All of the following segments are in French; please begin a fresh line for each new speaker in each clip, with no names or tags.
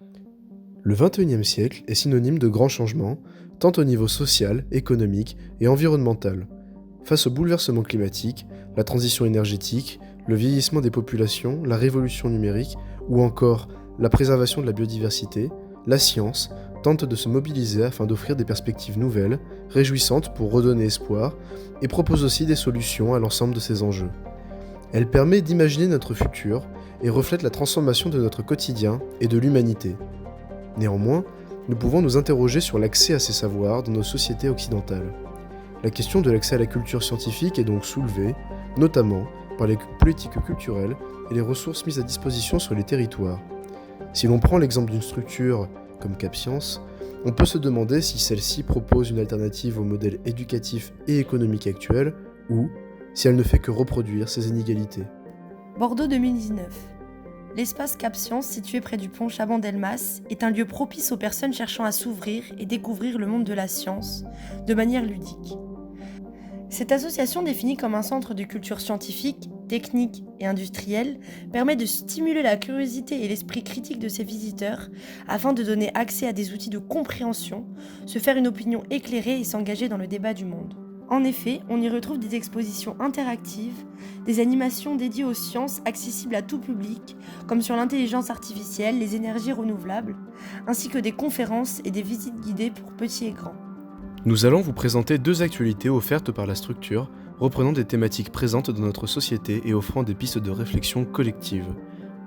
Le XXIe siècle est synonyme de grands changements, tant au niveau social, économique et environnemental. Face au bouleversement climatique, la transition énergétique, le vieillissement des populations, la révolution numérique ou encore la préservation de la biodiversité, la science tente de se mobiliser afin d'offrir des perspectives nouvelles, réjouissantes pour redonner espoir, et propose aussi des solutions à l'ensemble de ces enjeux. Elle permet d'imaginer notre futur et reflète la transformation de notre quotidien et de l'humanité. Néanmoins, nous pouvons nous interroger sur l'accès à ces savoirs dans nos sociétés occidentales. La question de l'accès à la culture scientifique est donc soulevée, notamment par les politiques culturelles et les ressources mises à disposition sur les territoires. Si l'on prend l'exemple d'une structure comme CapScience, on peut se demander si celle-ci propose une alternative au modèle éducatif et économique actuel ou si elle ne fait que reproduire ces inégalités.
Bordeaux 2019. L'espace CapScience, situé près du pont Chaban-Delmas, est un lieu propice aux personnes cherchant à s'ouvrir et découvrir le monde de la science de manière ludique. Cette association, définie comme un centre de culture scientifique, technique et industrielle, permet de stimuler la curiosité et l'esprit critique de ses visiteurs afin de donner accès à des outils de compréhension, se faire une opinion éclairée et s'engager dans le débat du monde. En effet, on y retrouve des expositions interactives, des animations dédiées aux sciences accessibles à tout public, comme sur l'intelligence artificielle, les énergies renouvelables, ainsi que des conférences et des visites guidées pour petits et grands.
Nous allons vous présenter 2 actualités offertes par la structure, reprenant des thématiques présentes dans notre société et offrant des pistes de réflexion collective.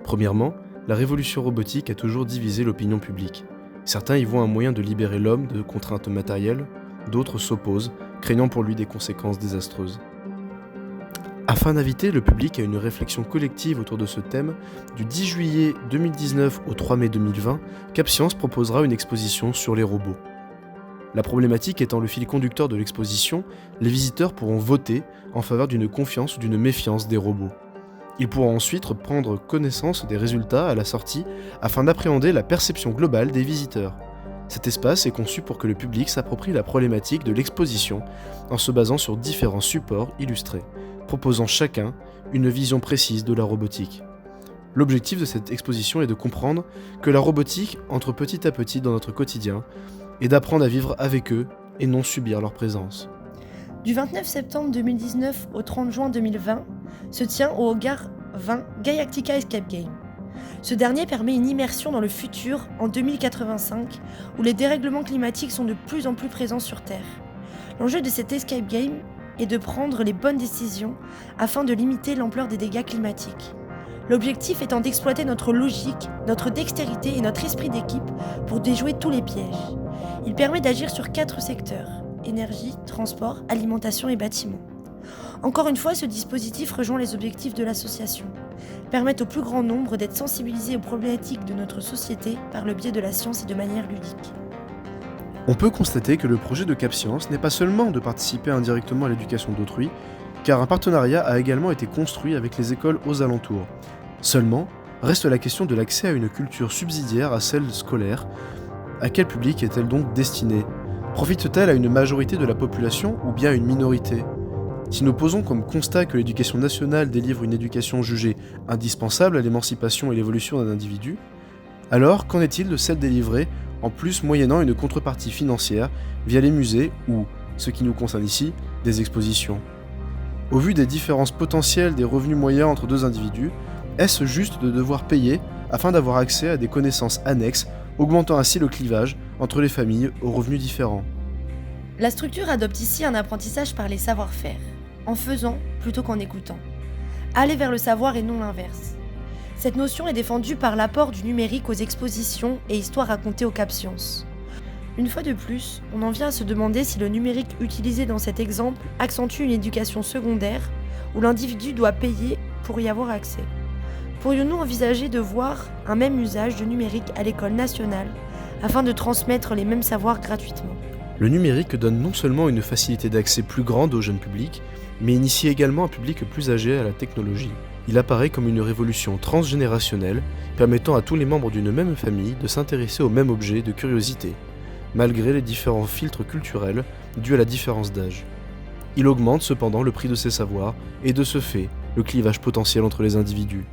Premièrement, la révolution robotique a toujours divisé l'opinion publique. Certains y voient un moyen de libérer l'homme de contraintes matérielles, d'autres s'opposent, craignant pour lui des conséquences désastreuses. Afin d'inviter le public à une réflexion collective autour de ce thème, du 10 juillet 2019 au 3 mai 2020, CapScience proposera une exposition sur les robots. La problématique étant le fil conducteur de l'exposition, les visiteurs pourront voter en faveur d'une confiance ou d'une méfiance des robots. Ils pourront ensuite prendre connaissance des résultats à la sortie afin d'appréhender la perception globale des visiteurs. Cet espace est conçu pour que le public s'approprie la problématique de l'exposition en se basant sur différents supports illustrés, proposant chacun une vision précise de la robotique. L'objectif de cette exposition est de comprendre que la robotique entre petit à petit dans notre quotidien et d'apprendre à vivre avec eux et non subir leur présence.
Du 29 septembre 2019 au 30 juin 2020 se tient au Hangar 20 Galactica Escape Game. Ce dernier permet une immersion dans le futur en 2085 où les dérèglements climatiques sont de plus en plus présents sur Terre. L'enjeu de cet escape game est de prendre les bonnes décisions afin de limiter l'ampleur des dégâts climatiques. L'objectif étant d'exploiter notre logique, notre dextérité et notre esprit d'équipe pour déjouer tous les pièges. Il permet d'agir sur 4 secteurs: énergie, transport, alimentation et bâtiment. Encore une fois, ce dispositif rejoint les objectifs de l'association, permettre au plus grand nombre d'être sensibilisés aux problématiques de notre société par le biais de la science et de manière ludique.
On peut constater que le projet de CapScience n'est pas seulement de participer indirectement à l'éducation d'autrui, car un partenariat a également été construit avec les écoles aux alentours. Seulement, reste la question de l'accès à une culture subsidiaire à celle scolaire. À quel public est-elle donc destinée ? Profite-t-elle à une majorité de la population ou bien à une minorité ? Si nous posons comme constat que l'éducation nationale délivre une éducation jugée indispensable à l'émancipation et l'évolution d'un individu, alors qu'en est-il de celle délivrée en plus moyennant une contrepartie financière via les musées ou, ce qui nous concerne ici, des expositions ? Au vu des différences potentielles des revenus moyens entre 2 individus, est-ce juste de devoir payer afin d'avoir accès à des connaissances annexes, augmentant ainsi le clivage entre les familles aux revenus différents ?
La structure adopte ici un apprentissage par les savoir-faire, en faisant plutôt qu'en écoutant. Aller vers le savoir et non l'inverse. Cette notion est défendue par l'apport du numérique aux expositions et histoires racontées au CapScience. Une fois de plus, on en vient à se demander si le numérique utilisé dans cet exemple accentue une éducation secondaire où l'individu doit payer pour y avoir accès. Pourrions-nous envisager de voir un même usage du numérique à l'école nationale afin de transmettre les mêmes savoirs gratuitement ?
Le numérique donne non seulement une facilité d'accès plus grande au jeune public, mais initie également un public plus âgé à la technologie. Il apparaît comme une révolution transgénérationnelle, permettant à tous les membres d'une même famille de s'intéresser au même objet de curiosité, malgré les différents filtres culturels dus à la différence d'âge. Il augmente cependant le prix de ces savoirs, et de ce fait, le clivage potentiel entre les individus.